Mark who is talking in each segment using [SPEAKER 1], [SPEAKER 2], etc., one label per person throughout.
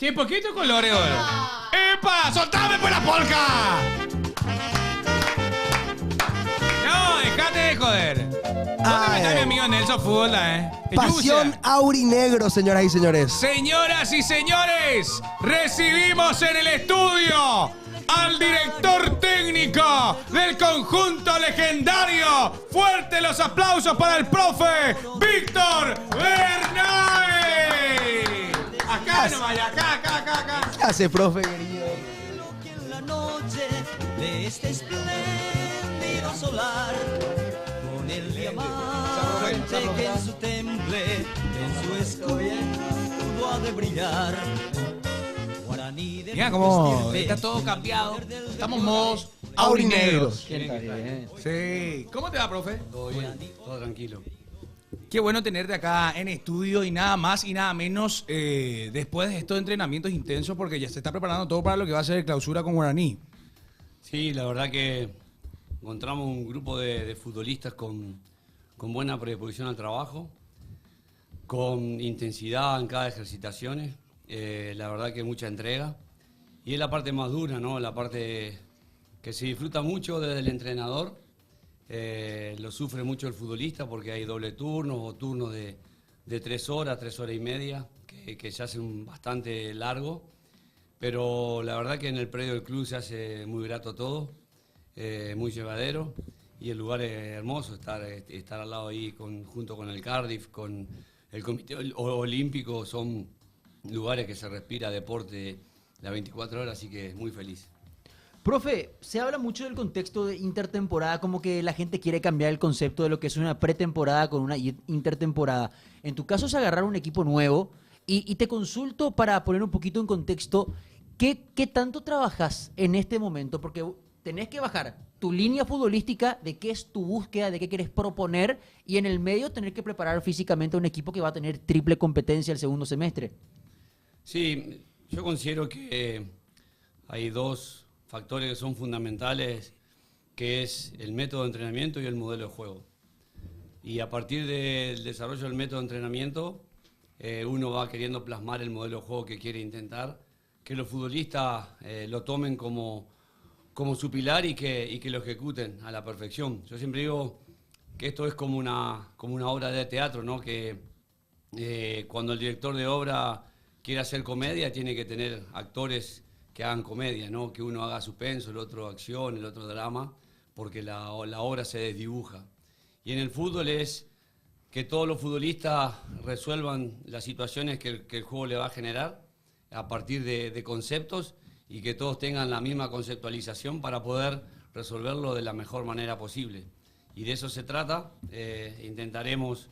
[SPEAKER 1] Che, poquito colores, boludo. ¡Epa! ¡Soltame por la polca! No, dejate de joder. ¿Dónde está mi amigo Nelson Fútbol,
[SPEAKER 2] Pasión aurinegro, señoras y señores.
[SPEAKER 1] Señoras y señores, recibimos en el estudio al director técnico del conjunto legendario. Fuerte los aplausos para el profe Víctor Bernay. Acá nomás, acá.
[SPEAKER 2] ¿Qué hace, profe, querido?
[SPEAKER 3] En la noche de este espléndido solar, con el diamante que en su temple, en su escudo ha de brillar.
[SPEAKER 1] Mira cómo está todo cambiado. Estamos modos aurinegros. Sí. ¿Cómo te va, profe?
[SPEAKER 4] Todo bien, todo tranquilo.
[SPEAKER 1] Qué bueno tenerte acá en estudio y nada más y nada menos después de estos entrenamientos intensos, porque ya se está preparando todo para lo que va a ser el clausura con Guaraní.
[SPEAKER 4] Sí, la verdad que encontramos un grupo de futbolistas con buena predisposición al trabajo, con intensidad en cada ejercitaciones, la verdad que mucha entrega. Y es la parte más dura, ¿no? La parte que se disfruta mucho desde el entrenador. Lo sufre mucho el futbolista porque hay doble turnos o turnos de 3 horas y media, que se hacen bastante largo. Pero la verdad que en el predio del club se hace muy grato todo, muy llevadero. Y el lugar es hermoso, estar al lado ahí junto con el Cardiff, con el Comité Olímpico. Son lugares que se respira deporte las 24 horas, así que muy feliz.
[SPEAKER 5] Profe, se habla mucho del contexto de intertemporada, como que la gente quiere cambiar el concepto de lo que es una pretemporada con una intertemporada. En tu caso es agarrar un equipo nuevo y te consulto para poner un poquito en contexto, ¿qué tanto trabajas en este momento? Porque tenés que bajar tu línea futbolística de qué es tu búsqueda, de qué quieres proponer, y en el medio tener que preparar físicamente a un equipo que va a tener triple competencia el segundo semestre.
[SPEAKER 4] Sí, yo considero que hay dos factores que son fundamentales, que es el método de entrenamiento y el modelo de juego. Y a partir del desarrollo del método de entrenamiento, uno va queriendo plasmar el modelo de juego que quiere intentar, que los futbolistas lo tomen como su pilar y que lo ejecuten a la perfección. Yo siempre digo que esto es como una obra de teatro, ¿no? Que cuando el director de obra quiere hacer comedia, tiene que tener actores que hagan comedia, ¿no? Que uno haga suspenso, el otro acción, el otro drama, porque la obra se desdibuja. Y en el fútbol es que todos los futbolistas resuelvan las situaciones que el juego le va a generar a partir de conceptos, y que todos tengan la misma conceptualización para poder resolverlo de la mejor manera posible. Y de eso se trata. Intentaremos,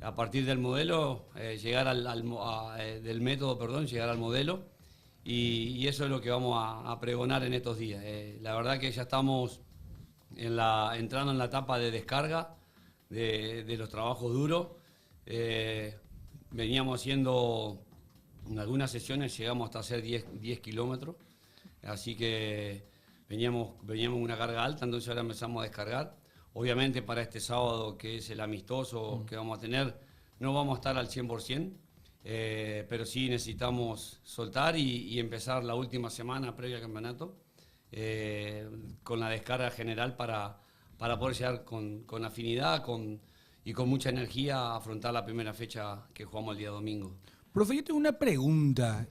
[SPEAKER 4] a partir del modelo, llegar del método, llegar al modelo. Y eso es lo que vamos a pregonar en estos días. La verdad que ya estamos entrando en la etapa de descarga de los trabajos duros. Veníamos haciendo, en algunas sesiones llegamos hasta hacer 10 kilómetros, así que veníamos una carga alta, entonces ahora empezamos a descargar. Obviamente para este sábado, que es el amistoso que vamos a tener, no vamos a estar al 100%, pero sí necesitamos soltar y empezar la última semana previa al campeonato con la descarga general para poder llegar con afinidad y con mucha energía a afrontar la primera fecha que jugamos el día domingo.
[SPEAKER 1] Profe, yo tengo una pregunta.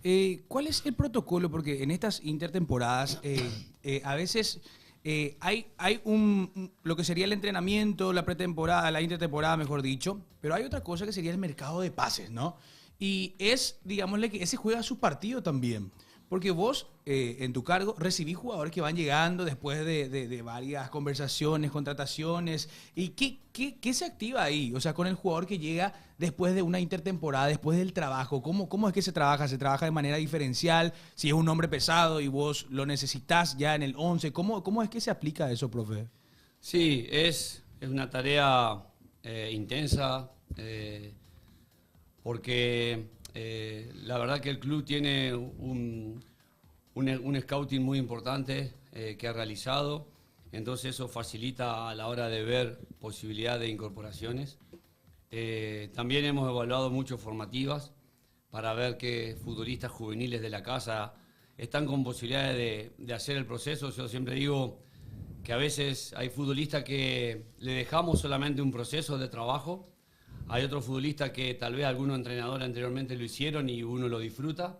[SPEAKER 1] ¿Cuál es el protocolo? Porque en estas intertemporadas a veces hay lo que sería el entrenamiento, la pretemporada, la intertemporada, mejor dicho, pero hay otra cosa que sería el mercado de pases, ¿no? Y es, digámosle, que ese juega su partido también. Porque vos, en tu cargo, recibís jugadores que van llegando después de varias conversaciones, contrataciones. ¿Y qué se activa ahí? O sea, con el jugador que llega después de una intertemporada, después del trabajo. ¿Cómo es que se trabaja? ¿Se trabaja de manera diferencial? Si es un hombre pesado y vos lo necesitas ya en el 11, ¿cómo es que se aplica eso, profe?
[SPEAKER 4] Sí, es una tarea intensa, porque la verdad que el club tiene un scouting muy importante que ha realizado, entonces eso facilita a la hora de ver posibilidad de incorporaciones. También hemos evaluado mucho formativas para ver qué futbolistas juveniles de la casa están con posibilidades de hacer el proceso. Yo siempre digo que a veces hay futbolistas que le dejamos solamente un proceso de trabajo. Hay otros futbolistas que tal vez algunos entrenadores anteriormente lo hicieron y uno lo disfruta.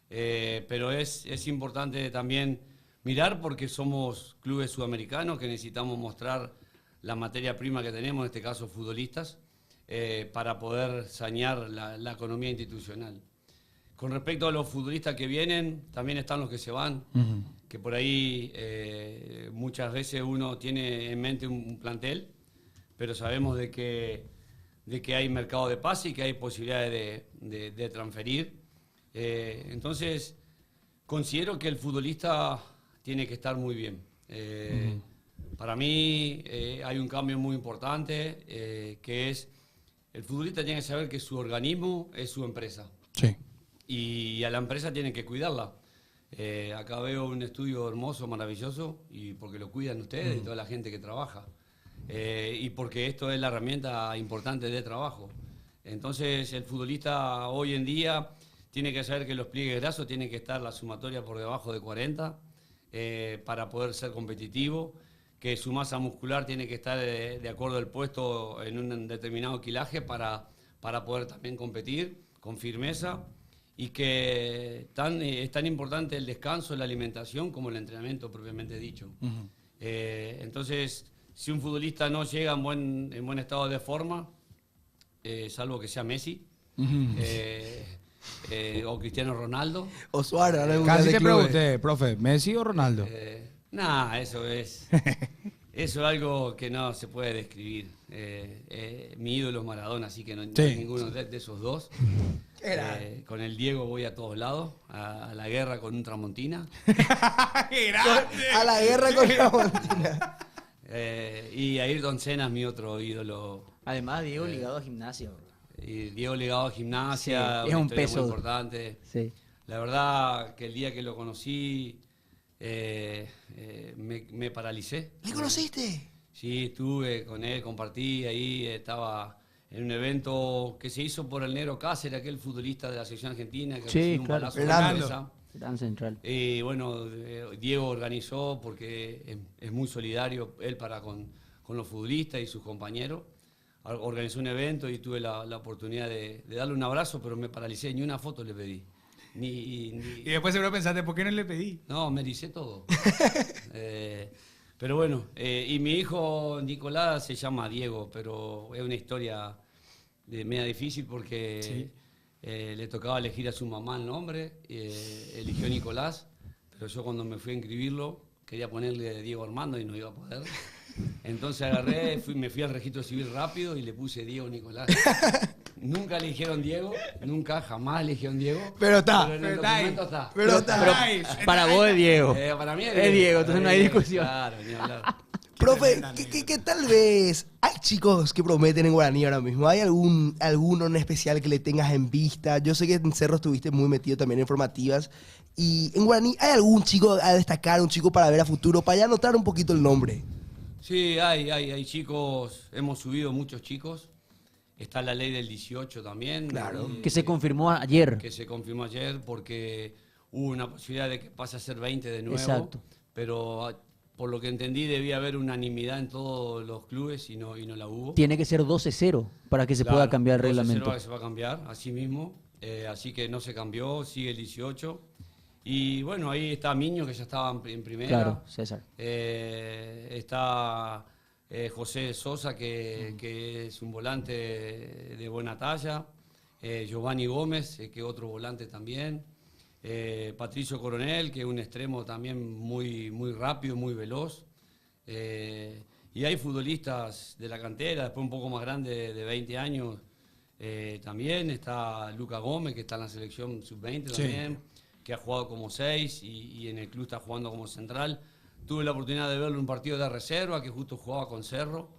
[SPEAKER 4] Pero es importante también mirar, porque somos clubes sudamericanos que necesitamos mostrar la materia prima que tenemos, en este caso futbolistas, para poder sanear la economía institucional. Con respecto a los futbolistas que vienen, también están los que se van, que por ahí muchas veces uno tiene en mente un plantel, pero sabemos de que hay mercado de pase y que hay posibilidades de transferir. Entonces, considero que el futbolista tiene que estar muy bien. Para mí hay un cambio muy importante, que es, el futbolista tiene que saber que su organismo es su empresa.
[SPEAKER 1] Sí.
[SPEAKER 4] Y a la empresa tienen que cuidarla. Acá veo un estudio hermoso, maravilloso, y porque lo cuidan ustedes y toda la gente que trabaja. Y porque esto es la herramienta importante de trabajo. Entonces, el futbolista hoy en día tiene que saber que los pliegues grasos tienen que estar la sumatoria por debajo de 40 para poder ser competitivo, que su masa muscular tiene que estar de acuerdo al puesto en un determinado quilaje para poder también competir con firmeza, y que es tan importante el descanso, la alimentación, como el entrenamiento propiamente dicho. Entonces, si un futbolista no llega en buen estado de forma, salvo que sea Messi, o Cristiano Ronaldo.
[SPEAKER 2] O Suárez, ahora es un
[SPEAKER 1] Casi
[SPEAKER 2] grande
[SPEAKER 1] te
[SPEAKER 2] club.
[SPEAKER 1] pregunté, profe, ¿Messi o Ronaldo?
[SPEAKER 4] Eso es algo que no se puede describir. Mi ídolo es Maradona, así que no hay ninguno de esos dos. Con el Diego voy a todos lados, a la guerra con un Tramontina.
[SPEAKER 2] A la guerra con la Montina.
[SPEAKER 4] Y Ayrton Senna es mi otro ídolo.
[SPEAKER 5] Además, Diego ligado a Gimnasia, bro.
[SPEAKER 4] Y Diego ligado a Gimnasia,
[SPEAKER 5] Sí, es
[SPEAKER 4] una
[SPEAKER 5] un
[SPEAKER 4] historia
[SPEAKER 5] peso.
[SPEAKER 4] muy importante.
[SPEAKER 5] Sí.
[SPEAKER 4] La verdad que el día que lo conocí me paralicé.
[SPEAKER 2] ¿Le conociste?
[SPEAKER 4] Sí, estuve con él, compartí ahí, estaba en un evento que se hizo por el Negro Cáceres, aquel futbolista de la selección argentina que
[SPEAKER 5] Sí,
[SPEAKER 4] recibió un
[SPEAKER 5] claro.
[SPEAKER 4] balazo en la
[SPEAKER 2] Fernando.
[SPEAKER 4] cabeza.
[SPEAKER 5] Gran central.
[SPEAKER 4] Y bueno, Diego organizó, porque es muy solidario él con los futbolistas y sus compañeros. Organizó un evento y tuve la oportunidad de darle un abrazo, pero me paralicé, ni una foto le pedí.
[SPEAKER 1] Y después seguro pensaste, ¿por qué no le pedí?
[SPEAKER 4] No, me ericé todo. Pero bueno, y mi hijo Nicolás se llama Diego, pero es una historia media difícil porque le tocaba elegir a su mamá el nombre, eligió Nicolás, pero yo cuando me fui a inscribirlo quería ponerle Diego Armando y no iba a poder. Entonces agarré, me fui al registro civil rápido y le puse Diego Nicolás. Nunca eligieron Diego, jamás eligieron Diego.
[SPEAKER 2] Pero está.
[SPEAKER 4] Pero en el
[SPEAKER 1] Pero está ahí.
[SPEAKER 4] documento está.
[SPEAKER 2] Pero está.
[SPEAKER 5] Para vos es Diego.
[SPEAKER 4] Para mí
[SPEAKER 5] Es Diego, entonces no hay discusión.
[SPEAKER 4] Claro, ni hablar.
[SPEAKER 2] Profe, ¿qué tal vez? Hay chicos que prometen en Guaraní ahora mismo. ¿Hay alguno en especial que le tengas en vista? Yo sé que en Cerro estuviste muy metido también en formativas. Y en Guaraní, ¿hay algún chico a destacar, un chico para ver a futuro, para ya anotar un poquito el nombre?
[SPEAKER 4] Sí, hay chicos, hemos subido muchos chicos. Está la ley del 18 también.
[SPEAKER 2] Claro.
[SPEAKER 5] Que se confirmó ayer.
[SPEAKER 4] Que se confirmó ayer porque hubo una posibilidad de que pase a ser 20 de nuevo.
[SPEAKER 5] Exacto.
[SPEAKER 4] Pero por lo que entendí debía haber unanimidad en todos los clubes y no la hubo.
[SPEAKER 5] Tiene que ser 12-0 para que se
[SPEAKER 4] Claro,
[SPEAKER 5] pueda cambiar el
[SPEAKER 4] 12-0
[SPEAKER 5] reglamento.
[SPEAKER 4] que se va a cambiar, así mismo. Así que no se cambió, sigue el 18. Y bueno, ahí está Miño, que ya estaba en primera.
[SPEAKER 5] Claro, César.
[SPEAKER 4] Está José Sosa, que es un volante de buena talla. Giovanni Gómez, que es otro volante también. Patricio Coronel, que es un extremo también muy, muy rápido, muy veloz. Y hay futbolistas de la cantera, después un poco más grande, de 20 años. También está Luca Gómez, que está en la selección sub-20 también, que ha jugado como 6 y en el club está jugando como central. Tuve la oportunidad de verlo en un partido de reserva, que justo jugaba con Cerro,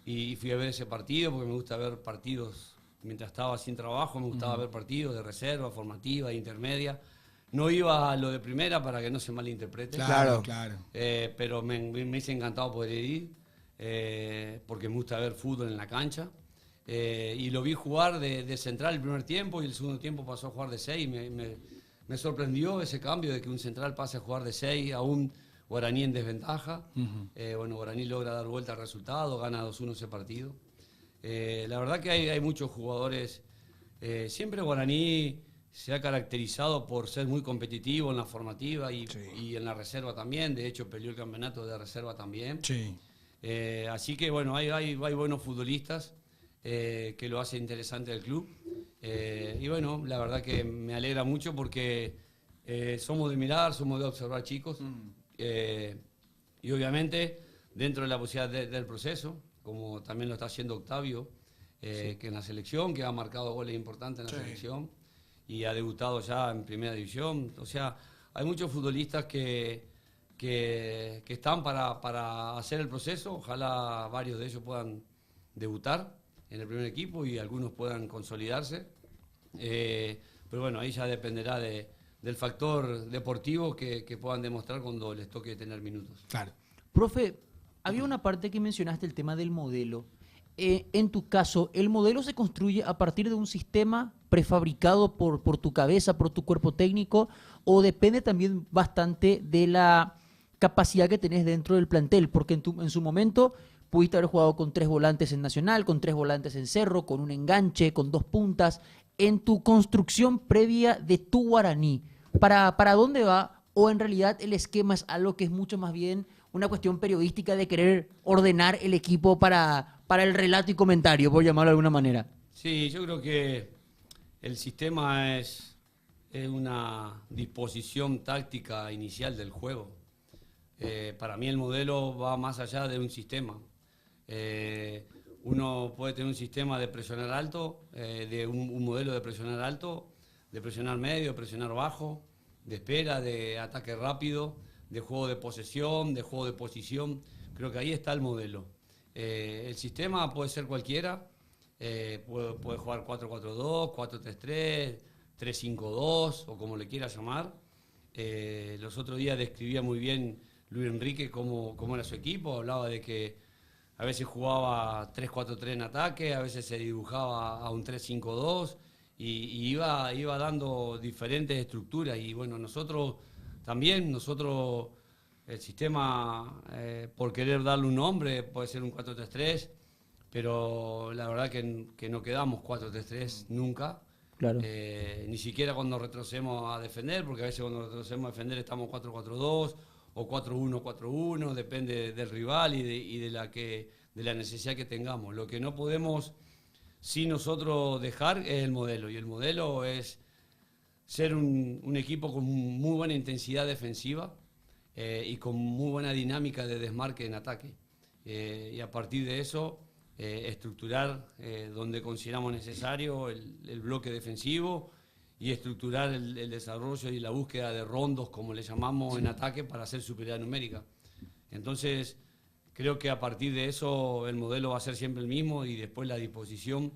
[SPEAKER 4] y fui a ver ese partido porque me gusta ver partidos. Mientras estaba sin trabajo, me gustaba ver partidos de reserva, formativa, de intermedia. No iba a lo de primera para que no se malinterprete.
[SPEAKER 2] Claro.
[SPEAKER 4] Pero me hice encantado poder ir, porque me gusta ver fútbol en la cancha. y lo vi jugar de central el primer tiempo y el segundo tiempo pasó a jugar de 6. Me sorprendió ese cambio de que un central pase a jugar de 6 a un Guaraní en desventaja. Bueno, Guaraní logra dar vuelta al resultado, gana 2-1 ese partido. La verdad que hay muchos jugadores. Siempre Guaraní se ha caracterizado por ser muy competitivo en la formativa y en la reserva también. De hecho, peleó el campeonato de reserva también.
[SPEAKER 1] Sí.
[SPEAKER 4] Así que bueno, hay buenos futbolistas que lo hace interesante el club. Y bueno, la verdad que me alegra mucho porque somos de mirar, somos de observar chicos. Y obviamente, dentro de la posibilidad del proceso, como también lo está haciendo Octavio, que en la selección, que ha marcado goles importantes en la selección y ha debutado ya en primera división. O sea, hay muchos futbolistas que están para hacer el proceso. Ojalá varios de ellos puedan debutar en el primer equipo y algunos puedan consolidarse. Pero bueno, ahí ya dependerá del factor deportivo que puedan demostrar cuando les toque tener minutos.
[SPEAKER 1] Claro.
[SPEAKER 5] Profe, había una parte que mencionaste, el tema del modelo. En tu caso, ¿el modelo se construye a partir de un sistema prefabricado por tu cabeza, por tu cuerpo técnico, o depende también bastante de la capacidad que tenés dentro del plantel? Porque en su momento pudiste haber jugado con 3 volantes en Nacional, con 3 volantes en Cerro, con un enganche, con 2 puntas. En tu construcción previa de tu Guaraní, ¿para dónde va? ¿O en realidad el esquema es algo que es mucho más bien una cuestión periodística de querer ordenar el equipo para el relato y comentario, por llamarlo de alguna manera?
[SPEAKER 4] Sí, yo creo que el sistema es una disposición táctica inicial del juego. Para mí el modelo va más allá de un sistema. Uno puede tener un sistema de presionar alto, de un modelo de presionar alto, de presionar medio, de presionar bajo, de espera, de ataque rápido, de juego de posesión, de juego de posición. Creo que ahí está el modelo. El sistema puede ser cualquiera, puede jugar 4-4-2, 4-3-3, 3-5-2 o como le quiera llamar. Los otros días describía muy bien Luis Enrique cómo era su equipo, hablaba de que a veces jugaba 3-4-3 en ataque, a veces se dibujaba a un 3-5-2 y iba dando diferentes estructuras. Y bueno, nosotros el sistema, por querer darle un nombre, puede ser un 4-3-3, pero la verdad que no quedamos 4-3-3 nunca.
[SPEAKER 5] Claro.
[SPEAKER 4] Ni siquiera cuando retrocedemos a defender, porque a veces cuando retrocedemos a defender estamos 4-4-2 o 4-1-4-1, depende del rival y de la necesidad que tengamos. Lo que no podemos, sin nosotros dejar, es el modelo. Y el modelo es ser un equipo con muy buena intensidad defensiva y con muy buena dinámica de desmarque en ataque. Y a partir de eso, estructurar donde consideramos necesario el bloque defensivo y estructurar el desarrollo y la búsqueda de rondos, como le llamamos, en ataque para hacer superioridad numérica. Entonces, creo que a partir de eso el modelo va a ser siempre el mismo y después la disposición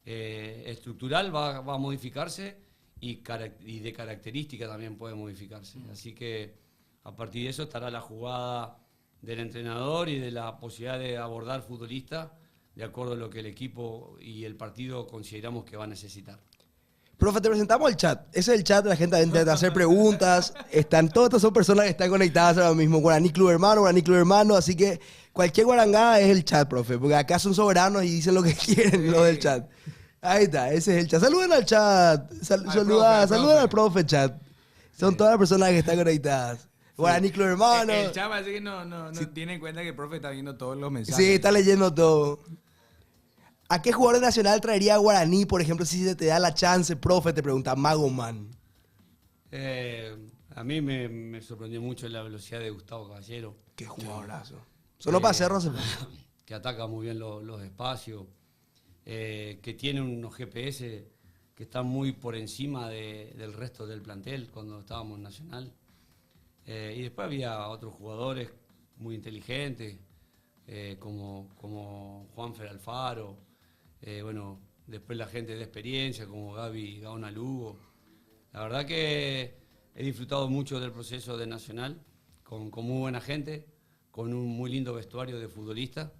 [SPEAKER 4] estructural va a modificarse y de característica también puede modificarse. Así que a partir de eso estará la jugada del entrenador y de la posibilidad de abordar futbolistas de acuerdo a lo que el equipo y el partido consideramos que va a necesitar.
[SPEAKER 2] Profe, te presentamos el chat. Ese es el chat, la gente intenta hacer preguntas. Todas estas son personas que están conectadas ahora mismo. Guaraní Club Hermano. Así que cualquier guarangada es el chat, profe. Porque acá son soberanos y dicen lo que quieren, lo del chat. Ahí está, ese es el chat. Saluden al chat. Saluden al profe, chat. Son todas las personas que están conectadas. Guaraní Club Hermano.
[SPEAKER 1] El chat parece que no tiene en cuenta que el profe está viendo todos los mensajes.
[SPEAKER 2] Sí, está leyendo todo. ¿A qué jugador de Nacional traería a Guaraní, por ejemplo, si se te da la chance, profe? Te pregunta Magoman.
[SPEAKER 4] A mí me sorprendió mucho la velocidad de Gustavo Caballero.
[SPEAKER 2] Qué jugadorazo. Solo para Cerro se
[SPEAKER 4] que ataca muy bien los espacios, que tiene unos GPS que están muy por encima del resto del plantel cuando estábamos en Nacional. Y después había otros jugadores muy inteligentes, como Juanfer Alfaro, bueno, después la gente de experiencia como Gaby Gaona Lugo. La verdad que he disfrutado mucho del proceso de Nacional, con muy buena gente, con un muy lindo vestuario de futbolistas,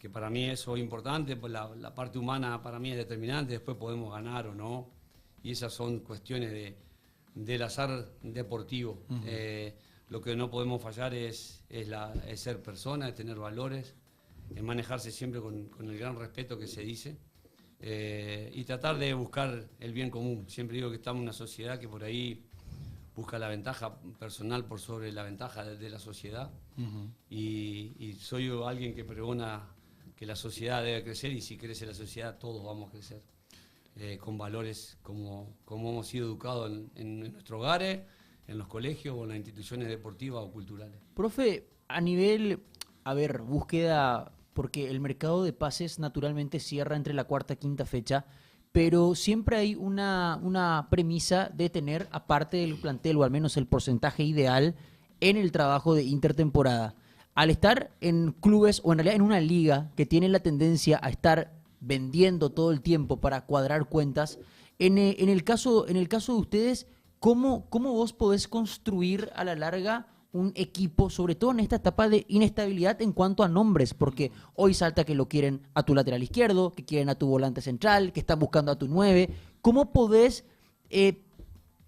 [SPEAKER 4] que para mí eso es importante, pues la parte humana para mí es determinante, después podemos ganar o no, y esas son cuestiones del azar deportivo. Lo que no podemos fallar es ser persona, es tener valores, es manejarse siempre con el gran respeto que se dice, y tratar de buscar el bien común. Siempre digo que estamos en una sociedad que por ahí busca la ventaja personal por sobre la ventaja de la sociedad, y soy alguien que pregona que la sociedad debe crecer, y si crece la sociedad todos vamos a crecer, con valores como hemos sido educados en nuestros hogares, en los colegios o en las instituciones deportivas o culturales.
[SPEAKER 5] Profe, a nivel, búsqueda, porque el mercado de pases naturalmente cierra entre la cuarta y quinta fecha, pero siempre hay una premisa de tener, aparte del plantel, o al menos el porcentaje ideal, en el trabajo de intertemporada. Al estar en clubes, o en realidad en una liga que tiene la tendencia a estar vendiendo todo el tiempo para cuadrar cuentas, en el caso de ustedes, ¿cómo vos podés construir a la larga un equipo, sobre todo en esta etapa de inestabilidad en cuanto a nombres? Porque hoy salta que lo quieren a tu lateral izquierdo, que quieren a tu volante central, que están buscando a tu 9. ¿Cómo podés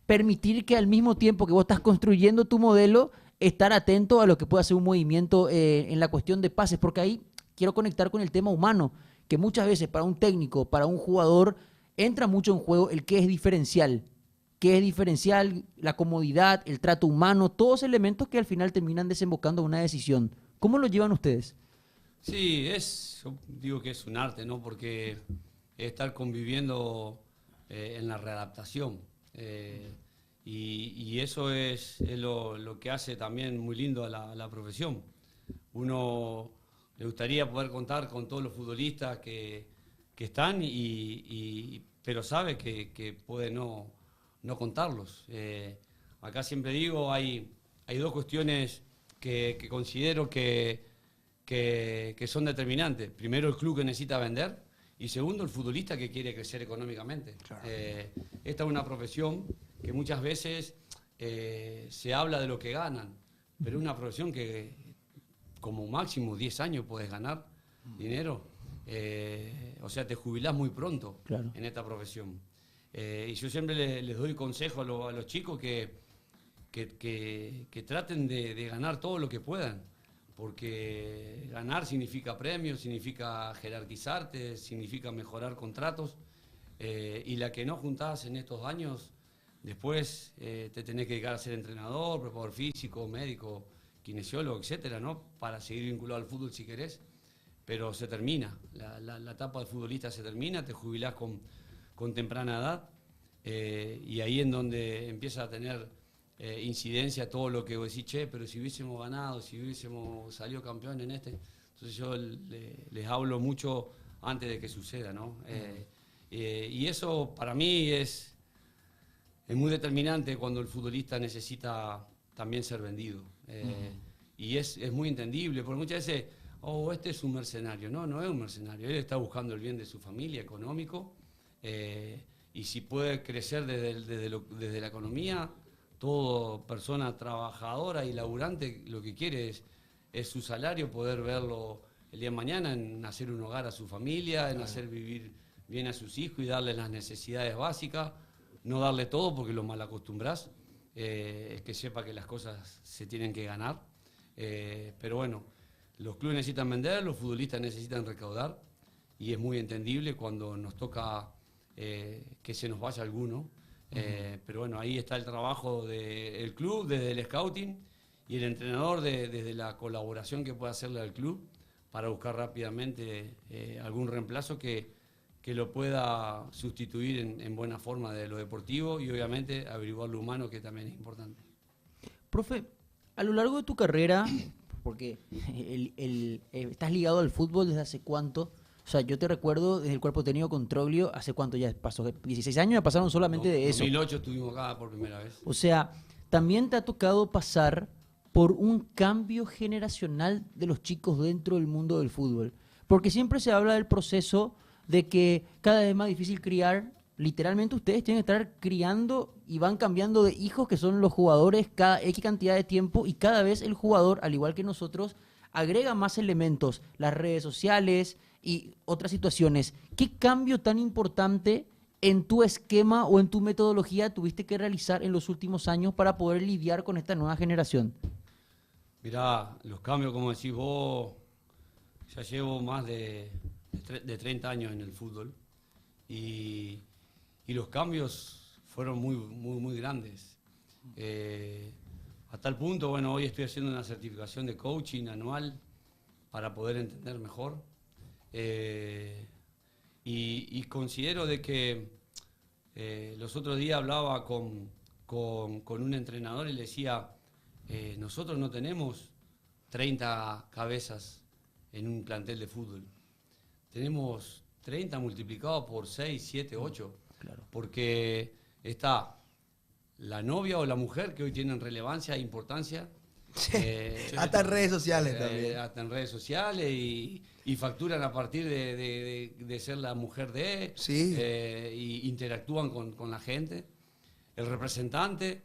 [SPEAKER 5] permitir que al mismo tiempo que vos estás construyendo tu modelo, estar atento a lo que pueda hacer un movimiento en la cuestión de pases? Porque ahí quiero conectar con el tema humano, que muchas veces para un técnico, para un jugador, entra mucho en juego el que es diferencial. ¿Qué es diferencial? La comodidad, el trato humano, todos elementos que al final terminan desembocando en una decisión. ¿Cómo lo llevan ustedes?
[SPEAKER 4] Sí, yo digo que es un arte, ¿no? Porque es estar conviviendo en la readaptación. Y eso es lo que hace también muy lindo a la profesión. Uno le gustaría poder contar con todos los futbolistas que están, pero sabe que puede no contarlos. Acá siempre digo, hay dos cuestiones que considero que son determinantes. Primero, el club que necesita vender, y segundo, el futbolista que quiere crecer económicamente. Claro. Esta es una profesión que muchas veces se habla de lo que ganan, pero es una profesión que como máximo 10 años puedes ganar dinero. O sea, te jubilás muy pronto, claro, en esta profesión. Y yo siempre les doy consejo a los chicos que traten de ganar todo lo que puedan, porque ganar significa premios, significa jerarquizarte, significa mejorar contratos, y la que no juntás en estos años, después te tenés que dedicar a ser entrenador, preparador físico, médico, kinesiólogo, etcétera, ¿no? Para seguir vinculado al fútbol si querés, pero se termina, la etapa de futbolista se termina, te jubilás con temprana edad, y ahí en donde empieza a tener incidencia todo lo que vos decís, che, pero si hubiésemos ganado, si hubiésemos salido campeón en este. Entonces yo les hablo mucho antes de que suceda, ¿no? Y eso para mí es muy determinante cuando el futbolista necesita también ser vendido. Y es muy entendible, porque muchas veces, este es un mercenario. No es un mercenario, él está buscando el bien de su familia, económico, y si puede crecer desde la economía, toda persona trabajadora y laburante lo que quiere es su salario, poder verlo el día de mañana, en hacer un hogar a su familia, en hacer vivir bien a sus hijos y darle las necesidades básicas, no darle todo porque lo malacostumbrás, es que sepa que las cosas se tienen que ganar. Pero bueno, los clubes necesitan vender, los futbolistas necesitan recaudar, y es muy entendible cuando nos toca que se nos vaya alguno. Pero bueno, ahí está el trabajo del club, desde el scouting, y el entrenador desde la colaboración que puede hacerle al club para buscar rápidamente algún reemplazo que lo pueda sustituir en buena forma de lo deportivo, y obviamente averiguar lo humano, que también es importante.
[SPEAKER 5] Profe, a lo largo de tu carrera, porque estás ligado al fútbol desde hace cuánto. O sea, yo te recuerdo desde el cuerpo técnico con Troglio, ¿hace cuánto ya pasó? 16 años, ya pasaron solamente de eso.
[SPEAKER 4] En 2008 estuvimos acá por primera vez.
[SPEAKER 5] O sea, también te ha tocado pasar por un cambio generacional de los chicos dentro del mundo del fútbol. Porque siempre se habla del proceso de que cada vez es más difícil criar. Literalmente ustedes tienen que estar criando y van cambiando de hijos, que son los jugadores, cada X cantidad de tiempo, y cada vez el jugador, al igual que nosotros, agrega más elementos, las redes sociales y otras situaciones. ¿Qué cambio tan importante en tu esquema o en tu metodología tuviste que realizar en los últimos años para poder lidiar con esta nueva generación?
[SPEAKER 4] Mirá, los cambios, como decís vos, ya llevo más de 30 años en el fútbol y los cambios fueron muy grandes. A tal punto, bueno, hoy estoy haciendo una certificación de coaching anual para poder entender mejor. Y considero de que los otros días hablaba con un entrenador y le decía, nosotros no tenemos 30 cabezas en un plantel de fútbol. Tenemos 30 multiplicado por 6, 7, 8.
[SPEAKER 5] Claro.
[SPEAKER 4] Porque está la novia o la mujer que hoy tienen relevancia e importancia.
[SPEAKER 2] Hasta en redes sociales también.
[SPEAKER 4] Hasta en redes sociales y facturan a partir de ser la mujer de,
[SPEAKER 2] Sí.
[SPEAKER 4] y interactúan con la gente. El representante,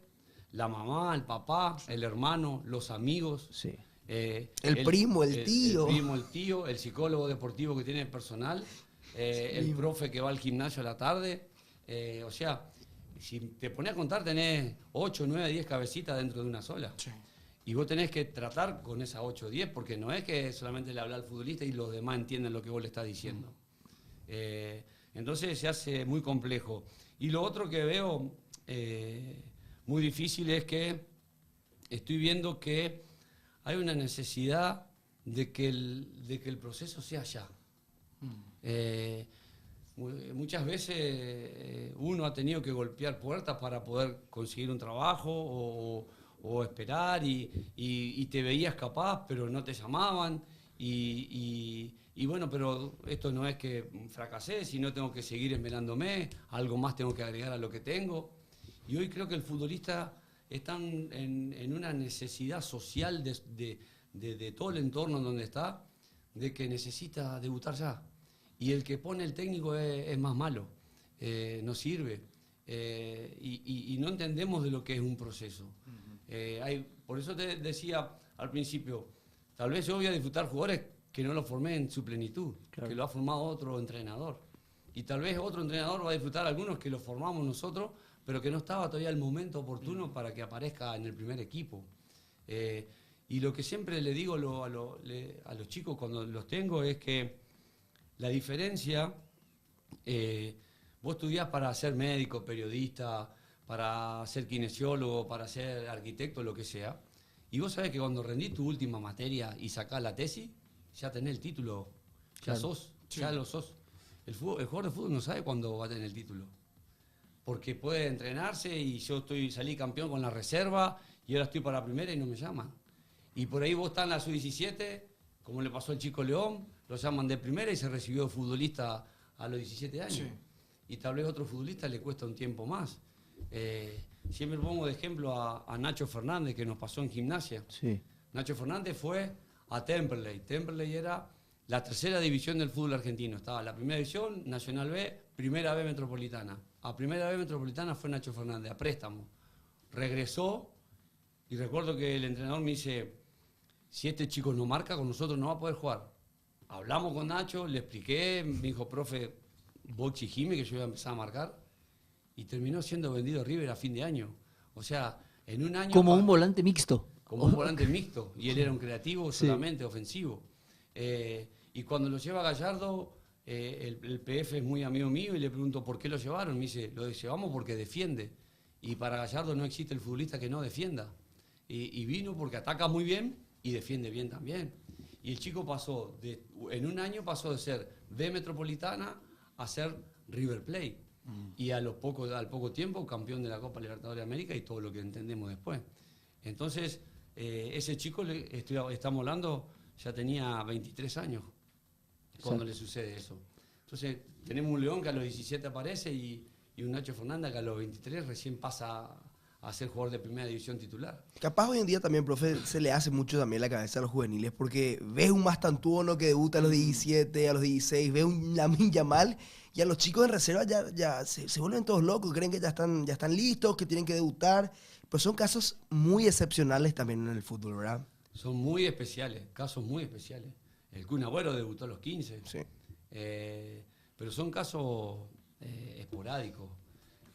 [SPEAKER 4] la mamá, el papá, el hermano, los amigos.
[SPEAKER 5] Sí.
[SPEAKER 2] El primo, el tío.
[SPEAKER 4] El primo, el tío, el psicólogo deportivo que tiene el personal, el profe que va al gimnasio a la tarde. O sea, si te pones a contar, tenés 8, 9, 10 cabecitas dentro de una sola.
[SPEAKER 1] Sí.
[SPEAKER 4] Y vos tenés que tratar con esas 8 o 10, porque no es que solamente le habla al futbolista y los demás entienden lo que vos le estás diciendo. Entonces se hace muy complejo. Y lo otro que veo muy difícil es que estoy viendo que hay una necesidad de que el proceso sea ya. Muchas veces uno ha tenido que golpear puertas para poder conseguir un trabajo o esperar y te veías capaz, pero no te llamaban. Y bueno, pero esto no es que fracasé, sino tengo que seguir esmerándome, algo más tengo que agregar a lo que tengo. Y hoy creo que el futbolista está en una necesidad social de todo el entorno en donde está, de que necesita debutar ya. Y el que pone el técnico es más malo, no sirve. Y no entendemos de lo que es un proceso. Por eso te decía al principio, tal vez yo voy a disfrutar jugadores que no los formé en su plenitud,
[SPEAKER 5] Claro.
[SPEAKER 4] que lo ha formado otro entrenador. Y tal vez otro entrenador va a disfrutar algunos que los formamos nosotros, pero que no estaba todavía el momento oportuno para que aparezca en el primer equipo. Y lo que siempre le digo a los chicos cuando los tengo es que la diferencia, vos estudiás para ser médico, periodista, para ser kinesiólogo, para ser arquitecto, lo que sea, y vos sabés que cuando rendís tu última materia y sacás la tesis, ya tenés el título, ya
[SPEAKER 5] Claro.
[SPEAKER 4] ya lo sos. El jugador de fútbol no sabe cuándo va a tener el título, porque puede entrenarse y yo salí campeón con la reserva y ahora estoy para la primera y no me llaman. Y por ahí vos estás en la sub-17, como le pasó al Chico León, lo llaman de primera y se recibió de futbolista a los 17 años.
[SPEAKER 1] Sí.
[SPEAKER 4] Y tal vez a otro futbolista le cuesta un tiempo más. Siempre pongo de ejemplo a Nacho Fernández, que nos pasó en Gimnasia.
[SPEAKER 5] Sí.
[SPEAKER 4] Nacho Fernández fue a Temperley. Temperley era la tercera división del fútbol argentino. Estaba la primera división, Nacional B, primera B Metropolitana. A primera B Metropolitana fue Nacho Fernández, a préstamo. Regresó y recuerdo que el entrenador me dice, si este chico no marca, con nosotros no va a poder jugar. Hablamos con Nacho, le expliqué, me dijo, profe, vos exigime que yo iba a empezar a marcar. Y terminó siendo vendido a River a fin de año. O sea, en un año...
[SPEAKER 5] Como un volante mixto.
[SPEAKER 4] Como un volante mixto. Y él era un creativo
[SPEAKER 5] Sí.
[SPEAKER 4] solamente, ofensivo. Y cuando lo lleva Gallardo, el PF es muy amigo mío y le pregunto, ¿por qué lo llevaron? Me dice, lo llevamos porque defiende. Y para Gallardo no existe el futbolista que no defienda. Y vino porque ataca muy bien y defiende bien también. Y el chico en un año pasó de ser B Metropolitana a ser River Plate. Y al poco tiempo campeón de la Copa Libertadores de América y todo lo que entendemos después. Entonces, ese chico, estamos hablando, ya tenía 23 años cuando le sucede eso. Entonces, tenemos un León que a los 17 aparece y un Nacho Fernández que a los 23 recién pasa a ser jugador de primera división titular.
[SPEAKER 2] Capaz hoy en día también, profe, se le hace mucho también la cabeza a los juveniles porque ves un Mastantuono que debuta a los 17, a los 16, ves un Lamine Yamal y a los chicos en reserva ya se vuelven todos locos, creen que ya están listos, que tienen que debutar. Pero son casos muy excepcionales también en el fútbol, ¿verdad?
[SPEAKER 4] Son muy especiales, casos muy especiales. El Kun Agüero debutó a los 15.
[SPEAKER 2] Sí.
[SPEAKER 4] Pero son casos esporádicos.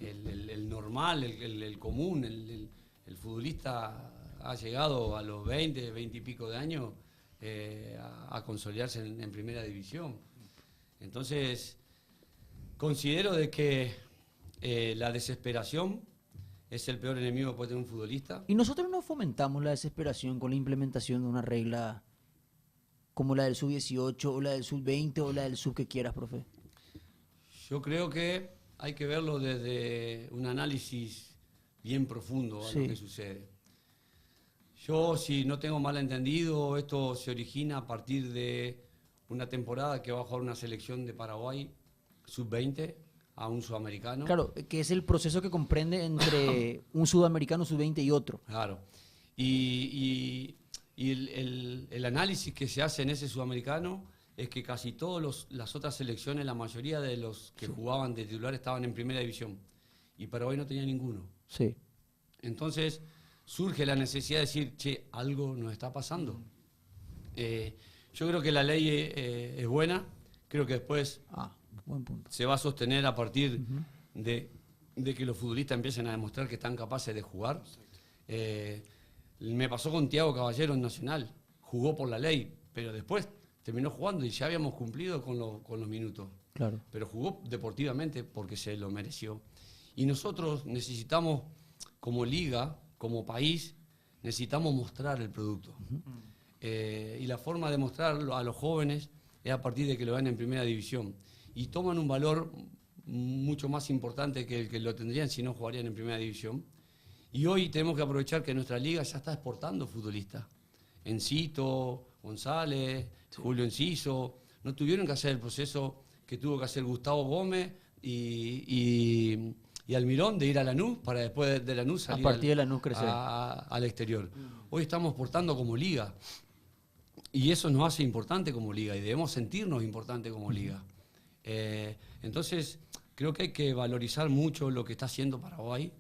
[SPEAKER 4] El normal, el común, el futbolista ha llegado a los 20, 20 y pico de años a consolidarse en primera división. Entonces, considero de que la desesperación es el peor enemigo que puede tener un futbolista.
[SPEAKER 5] Y nosotros no fomentamos la desesperación con la implementación de una regla como la del sub-18 o la del sub-20 o la del sub que quieras, profe.
[SPEAKER 4] Yo creo que hay que verlo desde un análisis bien profundo a
[SPEAKER 5] Sí.
[SPEAKER 4] lo que sucede. Yo, si no tengo mal entendido, esto se origina a partir de una temporada que va a jugar una selección de Paraguay sub-20 a un sudamericano.
[SPEAKER 5] Claro, que es el proceso que comprende entre un sudamericano sub-20 y otro.
[SPEAKER 4] Claro. Y el análisis que se hace en ese sudamericano es que casi todas las otras selecciones, la mayoría de los que jugaban de titular estaban en primera división. Y Paraguay no tenía ninguno.
[SPEAKER 5] Sí.
[SPEAKER 4] Entonces surge la necesidad de decir, che, algo nos está pasando. Yo creo que la ley es buena, creo que después
[SPEAKER 5] Buen punto.
[SPEAKER 4] se va a sostener a partir de que los futbolistas empiecen a demostrar que están capaces de jugar. Me pasó con Thiago Caballero en Nacional, jugó por la ley, pero después terminó jugando y ya habíamos cumplido con los minutos.
[SPEAKER 5] Claro.
[SPEAKER 4] Pero jugó deportivamente porque se lo mereció. Y nosotros necesitamos, como liga, como país, necesitamos mostrar el producto. Y la forma de mostrarlo a los jóvenes es a partir de que lo ven en primera división. Y toman un valor mucho más importante que el que lo tendrían si no jugarían en primera división. Y hoy tenemos que aprovechar que nuestra liga ya está exportando futbolistas. Encito, González, Julio Enciso, no tuvieron que hacer el proceso que tuvo que hacer Gustavo Gómez y Almirón de ir a Lanús para después de Lanús salir
[SPEAKER 5] A partir de Lanús crecer.
[SPEAKER 4] al exterior. Hoy estamos exportando como liga y eso nos hace importante como liga y debemos sentirnos importantes como liga. Entonces creo que hay que valorizar mucho lo que está haciendo Paraguay,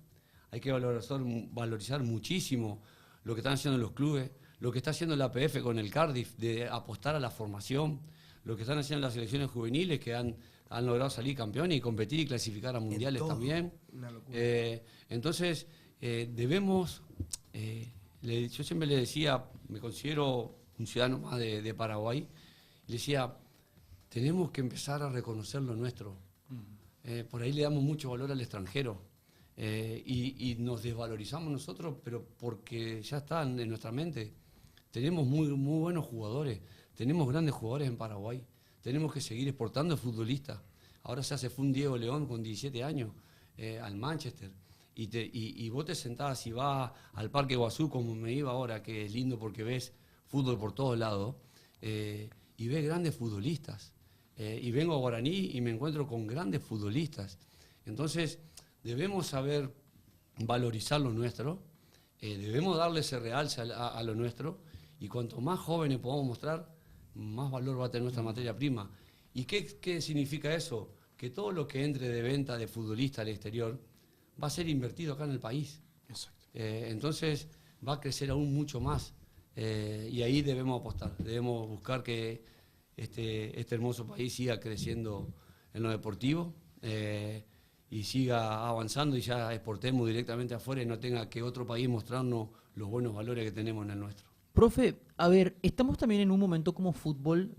[SPEAKER 4] hay que valorizar muchísimo lo que están haciendo los clubes, lo que está haciendo la APF con el Cardiff de apostar a la formación, lo que están haciendo las selecciones juveniles que han logrado salir campeones y competir y clasificar a mundiales también.
[SPEAKER 2] Una locura.
[SPEAKER 4] Entonces, debemos, yo siempre le decía, me considero un ciudadano más de Paraguay, le decía, tenemos que empezar a reconocer lo nuestro. Por ahí le damos mucho valor al extranjero y nos desvalorizamos nosotros, pero porque ya están en nuestra mente. Tenemos muy buenos jugadores, tenemos grandes jugadores en Paraguay, tenemos que seguir exportando futbolistas. Ahora se fue un Diego León con 17 años al Manchester y vos te sentás y vas al Parque Guazú como me iba ahora, que es lindo porque ves fútbol por todos lados y ves grandes futbolistas. Y vengo a Guaraní y me encuentro con grandes futbolistas. Entonces debemos saber valorizar lo nuestro, debemos darle ese realce a lo nuestro y cuanto más jóvenes podamos mostrar, más valor va a tener nuestra materia prima. ¿Y qué significa eso? Que todo lo que entre de venta de futbolistas al exterior va a ser invertido acá en el país.
[SPEAKER 2] Exacto.
[SPEAKER 4] Entonces va a crecer aún mucho más y ahí debemos apostar, debemos buscar que este hermoso país siga creciendo en lo deportivo y siga avanzando y ya exportemos directamente afuera y no tenga que otro país mostrarnos los buenos valores que tenemos en el nuestro.
[SPEAKER 5] Profe, a ver, estamos también en un momento como fútbol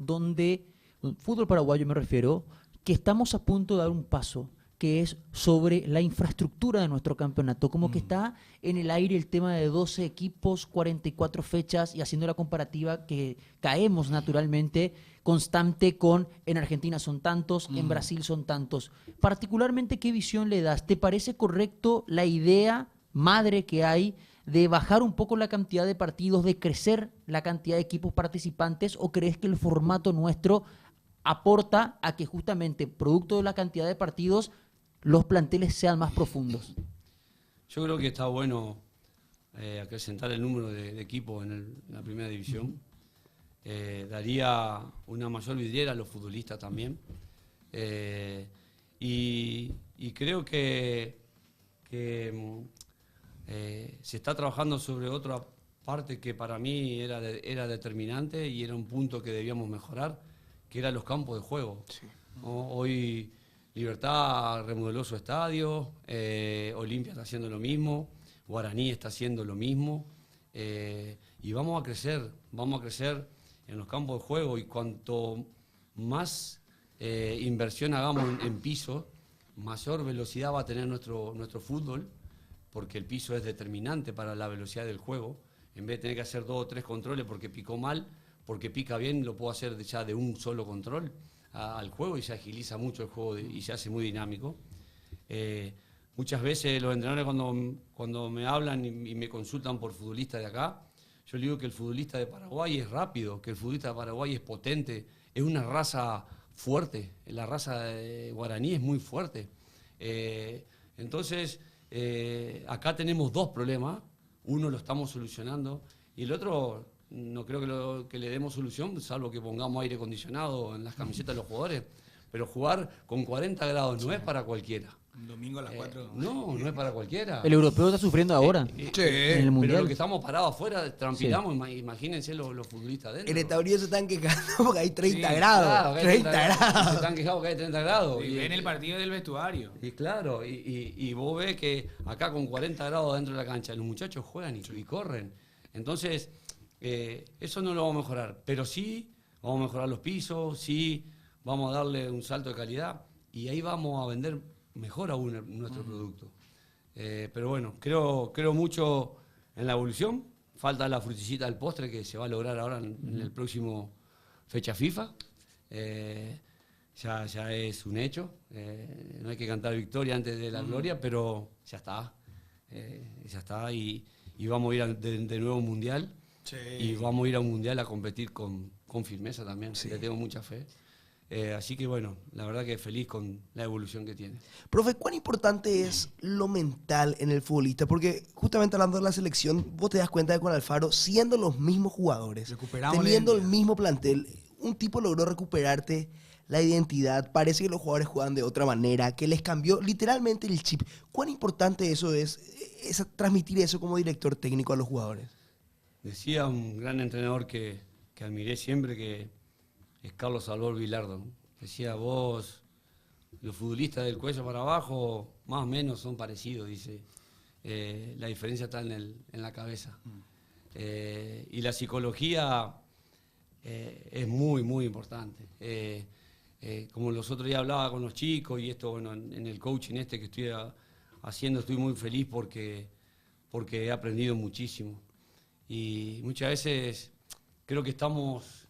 [SPEAKER 5] fútbol paraguayo me refiero, que estamos a punto de dar un paso, que es sobre la infraestructura de nuestro campeonato. Como que está en el aire el tema de 12 equipos, 44 fechas y haciendo la comparativa que caemos naturalmente constante con en Argentina son tantos, en Brasil son tantos. Particularmente, ¿qué visión le das? ¿Te parece correcto la idea madre que hay de bajar un poco la cantidad de partidos, de crecer la cantidad de equipos participantes, o crees que el formato nuestro aporta a que justamente, producto de la cantidad de partidos, los planteles sean más profundos?
[SPEAKER 4] Yo creo que está bueno acrecentar el número de equipos en la primera división. Daría una mayor vidriera a los futbolistas también. Y creo que se está trabajando sobre otra parte que para mí era determinante y era un punto que debíamos mejorar, que eran los campos de juego.
[SPEAKER 1] Sí.
[SPEAKER 4] ¿No? Hoy Libertad remodeló su estadio, Olimpia está haciendo lo mismo, Guaraní está haciendo lo mismo, y vamos a crecer en los campos de juego, y cuanto más inversión hagamos en piso, mayor velocidad va a tener nuestro fútbol, porque el piso es determinante para la velocidad del juego. En vez de tener que hacer 2 o 3 controles porque picó mal, porque pica bien, lo puedo hacer ya de un solo control al juego, y se agiliza mucho el juego y se hace muy dinámico. Muchas veces los entrenadores cuando me hablan y me consultan por futbolistas de acá, yo le digo que el futbolista de Paraguay es rápido, que el futbolista de Paraguay es potente, es una raza fuerte, la raza de guaraní es muy fuerte. Entonces, acá tenemos 2 problemas, uno lo estamos solucionando y el otro no creo que le demos solución, salvo que pongamos aire acondicionado en las camisetas de los jugadores, pero jugar con 40 grados no es para cualquiera.
[SPEAKER 1] Un domingo a las 4.
[SPEAKER 4] No es para cualquiera.
[SPEAKER 5] El europeo está sufriendo ahora. En el
[SPEAKER 4] Pero
[SPEAKER 5] Mundial.
[SPEAKER 4] lo que estamos parados afuera, transpiramos, imagínense los futbolistas dentro.
[SPEAKER 2] En Estados Unidos se están quejando porque hay 30
[SPEAKER 1] Sí,
[SPEAKER 2] grados.
[SPEAKER 4] Claro, que hay
[SPEAKER 2] 30
[SPEAKER 4] Se
[SPEAKER 2] grados.
[SPEAKER 4] están quejando que hay 30 grados.
[SPEAKER 1] Y ven el partido del vestuario.
[SPEAKER 4] Y claro, y vos ves que acá con 40 grados dentro de la cancha, los muchachos juegan y corren. Entonces, eso no lo vamos a mejorar. Pero sí, vamos a mejorar los pisos, sí, vamos a darle un salto de calidad y ahí vamos a vender mejor aún nuestro producto. Pero bueno, creo mucho en la evolución. Falta la frutillita del postre que se va a lograr ahora en el próximo fecha FIFA. Ya es un hecho. No hay que cantar victoria antes de la gloria, pero ya está. Ya está y vamos a ir de nuevo a un mundial.
[SPEAKER 1] Sí.
[SPEAKER 4] Y vamos a ir a un mundial a competir con firmeza también.
[SPEAKER 2] Sí.
[SPEAKER 4] Le tengo mucha fe. Así que bueno, la verdad que feliz con la evolución que tiene.
[SPEAKER 2] Profe, ¿cuán importante es lo mental en el futbolista? Porque justamente hablando de la selección, vos te das cuenta de con Alfaro, siendo los mismos jugadores,
[SPEAKER 1] Recuperamos la
[SPEAKER 2] teniendo el
[SPEAKER 1] identidad.
[SPEAKER 2] mismo plantel, un tipo logró recuperarte la identidad. Parece que los jugadores juegan de otra manera, que les cambió literalmente el chip. ¿Cuán importante eso es transmitir eso como director técnico a los jugadores?
[SPEAKER 4] Decía un gran entrenador que admiré siempre, que es Carlos Salvador Vilardo, ¿no? Decía, vos, los futbolistas del cuello para abajo, más o menos son parecidos, dice. La diferencia está en la cabeza. Y la psicología es muy, muy importante. Como los otros días hablaba con los chicos, y esto, bueno, en el coaching que estoy haciendo, estoy muy feliz porque he aprendido muchísimo. Y muchas veces creo que estamos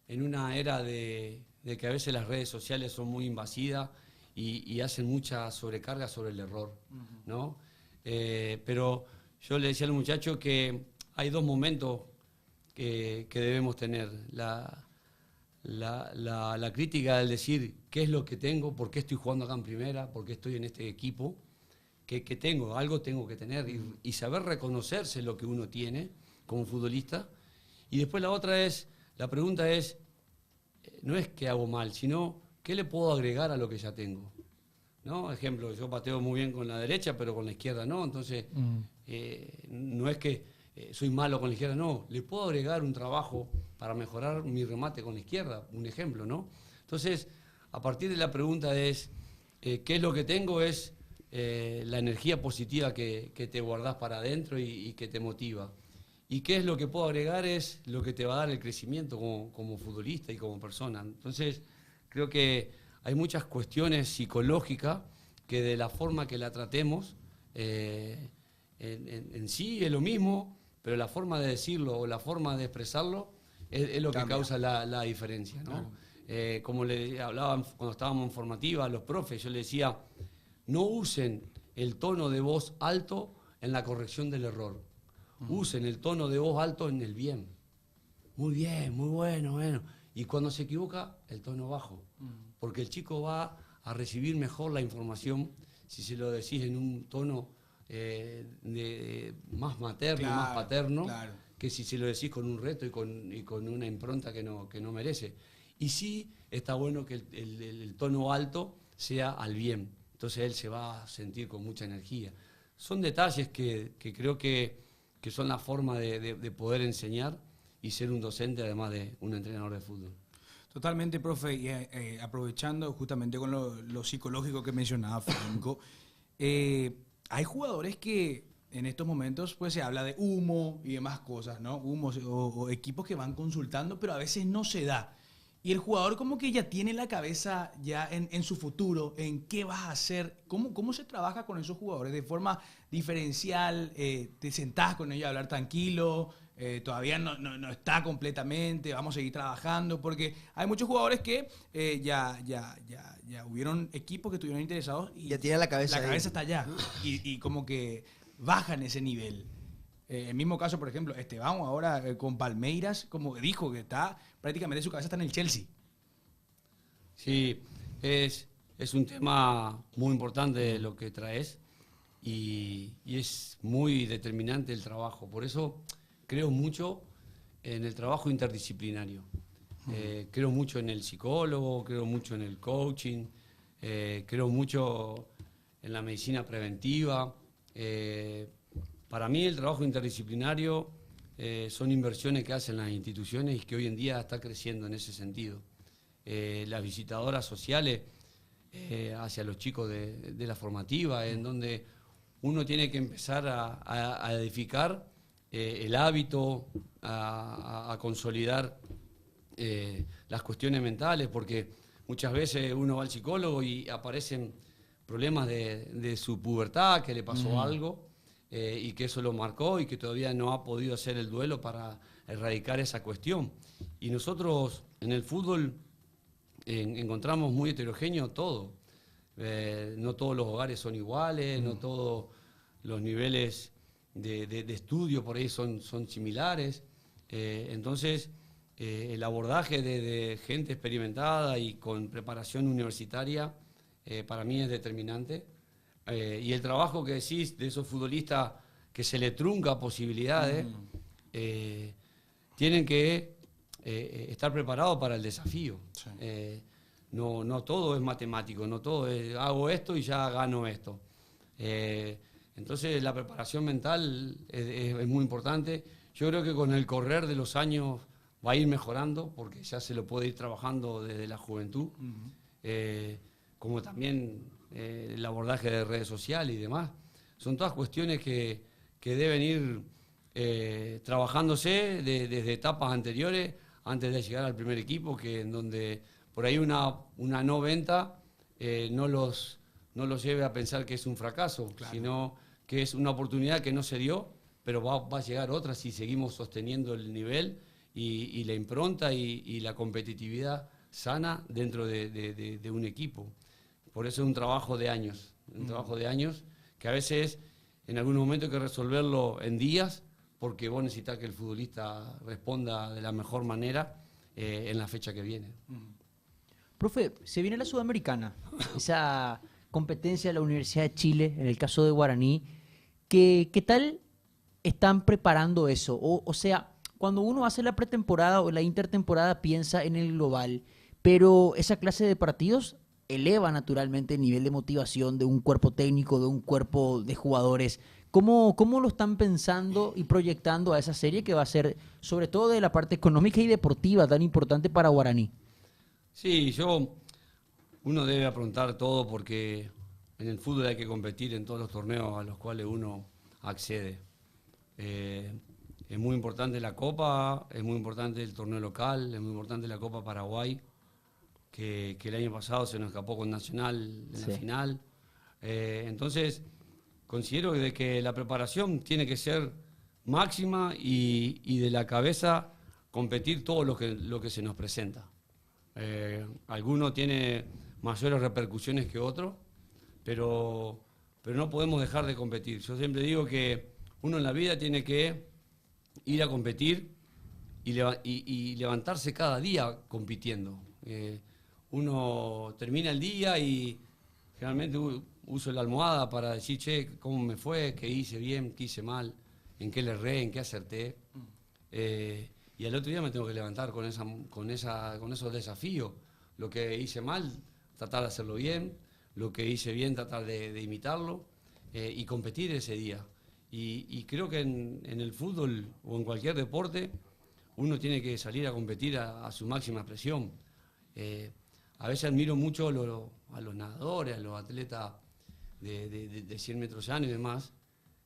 [SPEAKER 4] en una era de que a veces las redes sociales son muy invasivas y hacen mucha sobrecarga sobre el error, ¿no? Pero yo le decía al muchacho que hay 2 momentos que debemos tener. La crítica del decir qué es lo que tengo, por qué estoy jugando acá en primera, por qué estoy en este equipo, que tengo, algo tengo que tener y saber reconocerse lo que uno tiene como futbolista. Y después la pregunta es, no es qué hago mal, sino qué le puedo agregar a lo que ya tengo, ¿no? Ejemplo, yo pateo muy bien con la derecha, pero con la izquierda no, entonces no es que soy malo con la izquierda, no, le puedo agregar un trabajo para mejorar mi remate con la izquierda, un ejemplo, ¿no? Entonces, a partir de la pregunta es, ¿qué es lo que tengo? Es la energía positiva que te guardás para adentro y que te motiva. ¿Y qué es lo que puedo agregar? Es lo que te va a dar el crecimiento como futbolista y como persona. Entonces, creo que hay muchas cuestiones psicológicas que de la forma que la tratemos, en sí es lo mismo, pero la forma de decirlo o la forma de expresarlo es lo que causa la diferencia, ¿no? Como le hablaba cuando estábamos en formativa a los profes, yo les decía, no usen el tono de voz alto en la corrección del error. Usen el tono de voz alto en el bien. Muy bien, muy bueno. Y cuando se equivoca, el tono bajo. Porque el chico va a recibir mejor la información si se lo decís en un tono más materno,
[SPEAKER 1] Claro,
[SPEAKER 4] más paterno,
[SPEAKER 1] claro.
[SPEAKER 4] que si se lo decís con un reto y con una impronta que no merece. Y sí está bueno que el tono alto sea al bien. Entonces él se va a sentir con mucha energía. Son detalles que creo que que son la forma de poder enseñar y ser un docente además de un entrenador de fútbol.
[SPEAKER 1] Totalmente, profe, y aprovechando justamente con lo psicológico que mencionaba Franco, hay jugadores que en estos momentos pues se habla de humo y demás cosas, ¿no? Humos o equipos que van consultando, pero a veces no se da. Y el jugador como que ya tiene la cabeza ya en su futuro, en qué vas a hacer, cómo se trabaja con esos jugadores de forma diferencial, te sentás con ellos a hablar tranquilo, todavía no está completamente, vamos a seguir trabajando, porque hay muchos jugadores que ya hubieron equipos que estuvieron interesados y
[SPEAKER 2] Ya tienen la cabeza ahí.
[SPEAKER 1] está allá y como que bajan ese nivel. El mismo caso, por ejemplo, Esteban ahora con Palmeiras, como dijo que está prácticamente su cabeza está en el Chelsea.
[SPEAKER 4] Sí, es un tema muy importante lo que traes y es muy determinante el trabajo. Por eso creo mucho en el trabajo interdisciplinario. Creo mucho en el psicólogo, creo mucho en el coaching, creo mucho en la medicina preventiva. Para mí el trabajo interdisciplinario son inversiones que hacen las instituciones y que hoy en día está creciendo en ese sentido. Las visitadoras sociales hacia los chicos de la formativa, en donde uno tiene que empezar a edificar el hábito, a consolidar las cuestiones mentales, porque muchas veces uno va al psicólogo y aparecen problemas de su pubertad, que le pasó algo. Y que eso lo marcó y que todavía no ha podido hacer el duelo para erradicar esa cuestión. Y nosotros en el fútbol encontramos muy heterogéneo todo. No todos los hogares son iguales, no todos los niveles de estudio por ahí son similares. Entonces, el abordaje de gente experimentada y con preparación universitaria para mí es determinante. Y el trabajo que decís de esos futbolistas que se le trunca posibilidades, tienen que estar preparados para el desafío.
[SPEAKER 1] Sí.
[SPEAKER 4] No todo es matemático, no todo es hago esto y ya gano esto. Entonces la preparación mental es muy importante. Yo creo que con el correr de los años va a ir mejorando porque ya se lo puede ir trabajando desde la juventud. Como también el abordaje de redes sociales y demás. Son todas cuestiones que deben ir trabajándose desde etapas anteriores, antes de llegar al primer equipo, que en donde por ahí una no venta no los lleve a pensar que es un fracaso, claro, sino que es una oportunidad que no se dio, pero va a llegar otra si seguimos sosteniendo el nivel y la impronta y la competitividad sana dentro de un equipo. Por eso es un trabajo de años, que a veces en algún momento hay que resolverlo en días, porque vos necesitas que el futbolista responda de la mejor manera en la fecha que viene.
[SPEAKER 5] Profe, se viene la Sudamericana, esa competencia de la Universidad de Chile, en el caso de Guaraní. ¿Qué tal están preparando eso? O sea, cuando uno hace la pretemporada o la intertemporada piensa en el global, pero esa clase de partidos eleva naturalmente el nivel de motivación de un cuerpo técnico, de un cuerpo de jugadores. ¿Cómo lo están pensando y proyectando a esa serie que va a ser, sobre todo de la parte económica y deportiva, tan importante para Guaraní?
[SPEAKER 4] Sí, uno debe afrontar todo porque en el fútbol hay que competir en todos los torneos a los cuales uno accede. Es muy importante la Copa, es muy importante el torneo local, es muy importante la Copa Paraguay, que el año pasado se nos escapó con Nacional en la final. Entonces, considero que la preparación tiene que ser máxima y de la cabeza competir todo lo que se nos presenta. Alguno tiene mayores repercusiones que otro, pero no podemos dejar de competir. Yo siempre digo que uno en la vida tiene que ir a competir y levantarse cada día compitiendo. Uno termina el día y generalmente uso la almohada para decir, che, ¿cómo me fue? ¿Qué hice bien? ¿Qué hice mal? ¿En qué le erré? ¿En qué acerté? Y al otro día me tengo que levantar con esos desafíos. Lo que hice mal, tratar de hacerlo bien. Lo que hice bien, tratar de imitarlo y competir ese día. Y creo que en el fútbol o en cualquier deporte uno tiene que salir a competir a su máxima expresión. A veces admiro mucho a los nadadores, a los atletas de 100 metros llanos y demás,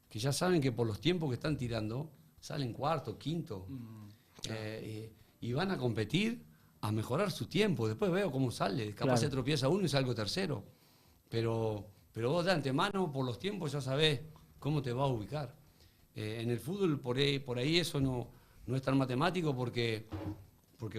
[SPEAKER 4] que ya saben que por los tiempos que están tirando, salen cuarto, quinto, y van a competir a mejorar su tiempo. Después veo cómo sale, capaz se tropieza uno y salgo tercero. Pero vos de antemano, por los tiempos, ya sabés cómo te va a ubicar. En el fútbol, por ahí eso no es tan matemático porque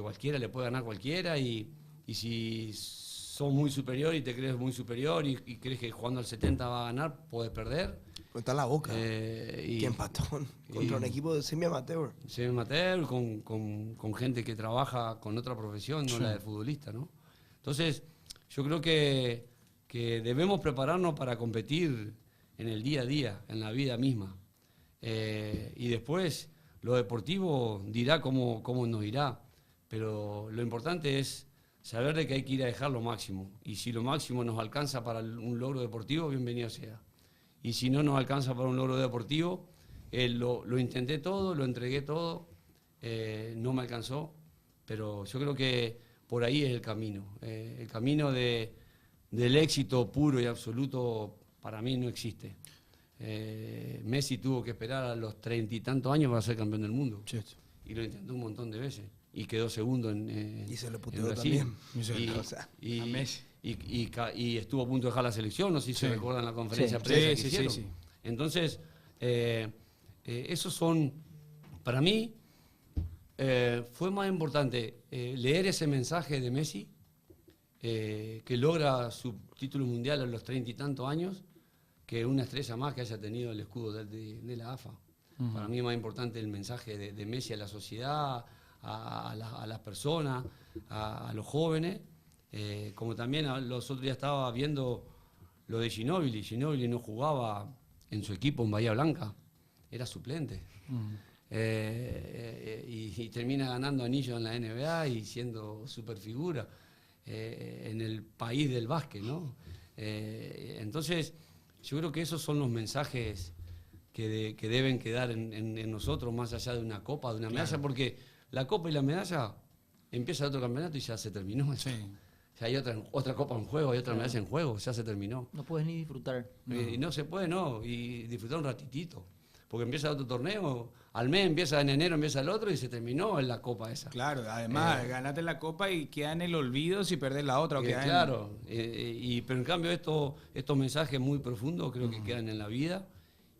[SPEAKER 4] cualquiera le puede ganar a cualquiera y si sos muy superior y te crees muy superior y crees que jugando al 70 va a ganar, podés perder.
[SPEAKER 2] Está en la boca. Que empatón contra un equipo de semi-amateur.
[SPEAKER 4] Semi-amateur, con gente que trabaja con otra profesión, no la de futbolista, ¿no? Entonces, yo creo que debemos prepararnos para competir en el día a día, en la vida misma. Y después, lo deportivo dirá cómo nos irá. Pero lo importante es saber de que hay que ir a dejar lo máximo. Y si lo máximo nos alcanza para un logro deportivo, bienvenido sea. Y si no nos alcanza para un logro deportivo, lo intenté todo, lo entregué todo, no me alcanzó, pero yo creo que por ahí es el camino. El camino del éxito puro y absoluto para mí no existe. Messi tuvo que esperar a los 30 y tantos años para ser campeón del mundo.
[SPEAKER 1] Cierto.
[SPEAKER 4] Y lo intentó un montón de veces. Y quedó segundo
[SPEAKER 2] y se lo
[SPEAKER 4] en
[SPEAKER 2] puteó
[SPEAKER 4] Brasil.
[SPEAKER 2] también.
[SPEAKER 4] Y estuvo a punto de dejar la selección, no sé si se recuerdan la conferencia
[SPEAKER 5] Sí.
[SPEAKER 4] previa que
[SPEAKER 1] Sí.
[SPEAKER 4] hicieron. Entonces, esos son, para mí, fue más importante leer ese mensaje de Messi, que logra su título mundial a los 30 y tantos años, que una estrella más que haya tenido el escudo de la AFA. Para mí es más importante el mensaje de Messi a la sociedad, a las personas, a los jóvenes. Como también los otros días estaba viendo lo de Ginóbili. Ginóbili no jugaba en su equipo en Bahía Blanca, era suplente. Y termina ganando anillos en la NBA y siendo superfigura en el país del básquet, ¿no? Entonces, yo creo que esos son los mensajes que deben quedar en nosotros, más allá de una copa, de una medalla, porque la copa y la medalla empieza otro campeonato y ya se terminó.
[SPEAKER 1] Sí.
[SPEAKER 4] Ya hay otra copa en juego, hay otra medalla en juego, ya se terminó.
[SPEAKER 5] No puedes ni disfrutar.
[SPEAKER 4] Y no se puede, no, y disfrutar un ratitito. Porque empieza otro torneo, al mes empieza en enero, empieza el otro y se terminó en la copa esa.
[SPEAKER 1] Claro, además, ganate la copa y queda en el olvido si perdés la otra.
[SPEAKER 4] Claro, pero en cambio estos mensajes muy profundos creo que quedan en la vida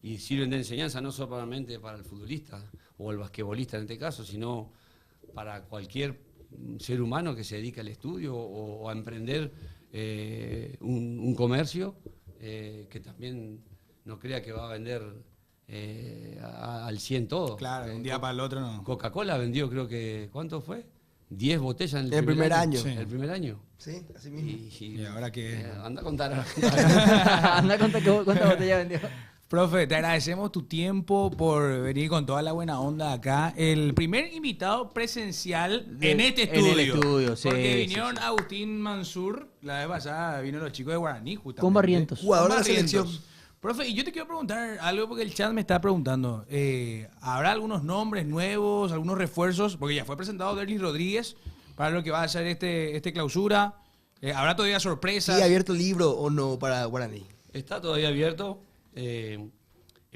[SPEAKER 4] y sirven de enseñanza no solamente para el futbolista o el basquetbolista en este caso, sino para cualquier ser humano que se dedica al estudio o a emprender un comercio que también no crea que va a vender al 100 todo.
[SPEAKER 1] Claro, de un día para el otro no.
[SPEAKER 4] Coca-Cola vendió, creo que, ¿cuánto fue? 10 botellas en
[SPEAKER 2] El primer año.
[SPEAKER 1] Sí.
[SPEAKER 4] El primer año.
[SPEAKER 2] Sí, así mismo.
[SPEAKER 1] ¿Y ahora qué?
[SPEAKER 4] Anda a contar.
[SPEAKER 5] Anda, ¿cuántas botellas vendió?
[SPEAKER 1] Profe, te agradecemos tu tiempo por venir con toda la buena onda acá. El primer invitado presencial en este
[SPEAKER 5] en
[SPEAKER 1] estudio.
[SPEAKER 5] el estudio, sí,
[SPEAKER 1] Porque
[SPEAKER 5] sí,
[SPEAKER 1] vinieron
[SPEAKER 5] sí.
[SPEAKER 1] Agustín Mansur, la vez pasada vino los chicos de Guaraní, justamente.
[SPEAKER 5] Con Barrientos.
[SPEAKER 2] Jugador de la
[SPEAKER 1] Barrientos.
[SPEAKER 2] selección.
[SPEAKER 1] Profe, y yo te quiero preguntar algo porque el chat me está preguntando. ¿Habrá algunos nombres nuevos, algunos refuerzos? Porque ya fue presentado Derlis Rodríguez para lo que va a ser este clausura. ¿Habrá todavía sorpresas?
[SPEAKER 2] ¿Sigue abierto el libro o no para Guaraní?
[SPEAKER 4] Está todavía abierto. El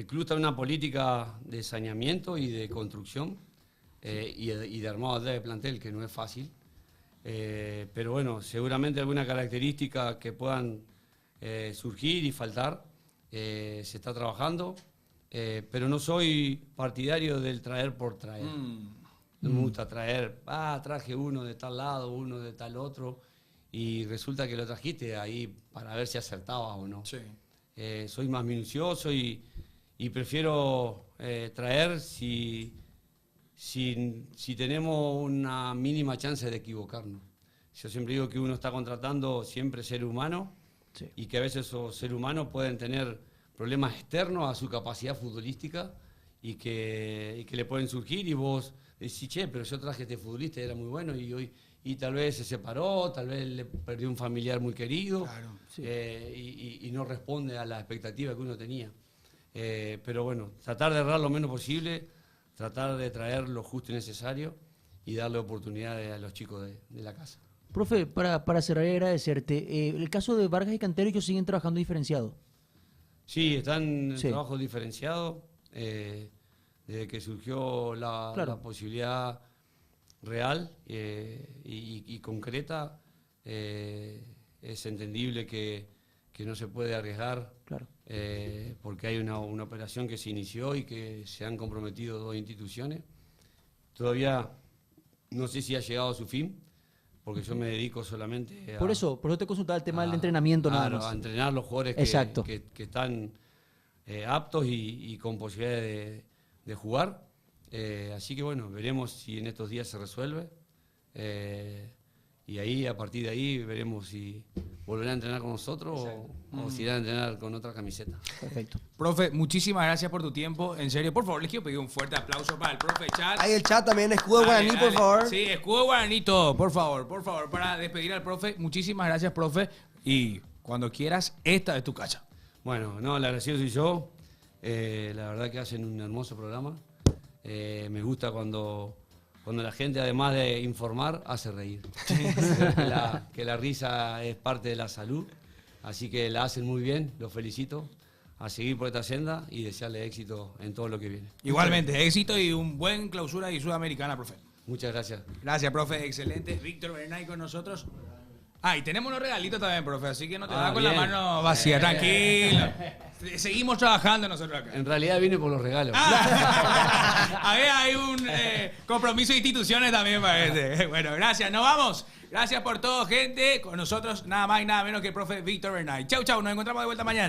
[SPEAKER 4] club está en una política de saneamiento y de construcción y de armado de plantel, que no es fácil. Pero bueno, seguramente alguna característica que puedan surgir y faltar, se está trabajando. Pero no soy partidario del traer por traer. No me gusta traer, traje uno de tal lado, uno de tal otro, y resulta que lo trajiste ahí para ver si acertaba o no.
[SPEAKER 1] Sí.
[SPEAKER 4] Soy más minucioso y prefiero traer si tenemos una mínima chance de equivocarnos. Yo siempre digo que uno está contratando siempre ser humano y que a veces esos seres humanos pueden tener problemas externos a su capacidad futbolística y que le pueden surgir y vos decís, che, pero yo traje este futbolista, era muy bueno y tal vez se separó, tal vez le perdió un familiar muy querido.
[SPEAKER 1] Claro,
[SPEAKER 4] y no responde a la expectativa que uno tenía. Pero bueno, tratar de errar lo menos posible, tratar de traer lo justo y necesario y darle oportunidades a los chicos de la casa.
[SPEAKER 5] Profe, para cerrar y agradecerte, el caso de Vargas y Cantero, ellos siguen trabajando diferenciado.
[SPEAKER 4] Sí, están en
[SPEAKER 5] Sí.
[SPEAKER 4] trabajo diferenciado. Desde que surgió la posibilidad real y concreta, es entendible que no se puede arriesgar,
[SPEAKER 5] Claro.
[SPEAKER 4] porque hay una operación que se inició y que se han comprometido dos instituciones. Todavía no sé si ha llegado a su fin, porque yo me dedico solamente a...
[SPEAKER 5] Por eso te consultaba el tema del entrenamiento nada
[SPEAKER 4] claro,
[SPEAKER 5] más.
[SPEAKER 4] a entrenar los jugadores
[SPEAKER 5] Exacto.
[SPEAKER 4] que están aptos y con posibilidades de jugar. Así que bueno, veremos si en estos días se resuelve. Y ahí, a partir de ahí, veremos si volverán a entrenar con nosotros o si irán a entrenar con otra camiseta.
[SPEAKER 5] Perfecto.
[SPEAKER 1] Profe, muchísimas gracias por tu tiempo. En serio, por favor, les quiero pedir un fuerte aplauso para el profe Chal.
[SPEAKER 2] Ahí el chat también, escudo guaraní, por favor.
[SPEAKER 1] Sí, escudo guaraní todo, por favor, para despedir al profe. Muchísimas gracias, profe. Y cuando quieras, esta es tu casa.
[SPEAKER 4] Bueno, no, el agradecido soy yo. La verdad que hacen un hermoso programa. Me gusta cuando la gente, además de informar, hace reír. que la risa es parte de la salud. Así que la hacen muy bien, los felicito. A seguir por esta senda y desearle éxito en todo lo que viene.
[SPEAKER 1] Igualmente, éxito y un buen clausura y sudamericana, profe.
[SPEAKER 4] Muchas gracias.
[SPEAKER 1] Gracias, profe, excelente. Víctor Bernay con nosotros. Y tenemos unos regalitos también, profe, así que no te vas con la
[SPEAKER 4] bien.
[SPEAKER 1] mano vacía, tranquilo. Seguimos trabajando nosotros acá.
[SPEAKER 4] En realidad vine por los regalos.
[SPEAKER 1] A ver, hay un compromiso de instituciones también, parece. Bueno, gracias, nos vamos. Gracias por todo, gente. Con nosotros nada más y nada menos que el profe Víctor Bernay. Chau, chau, nos encontramos de vuelta mañana.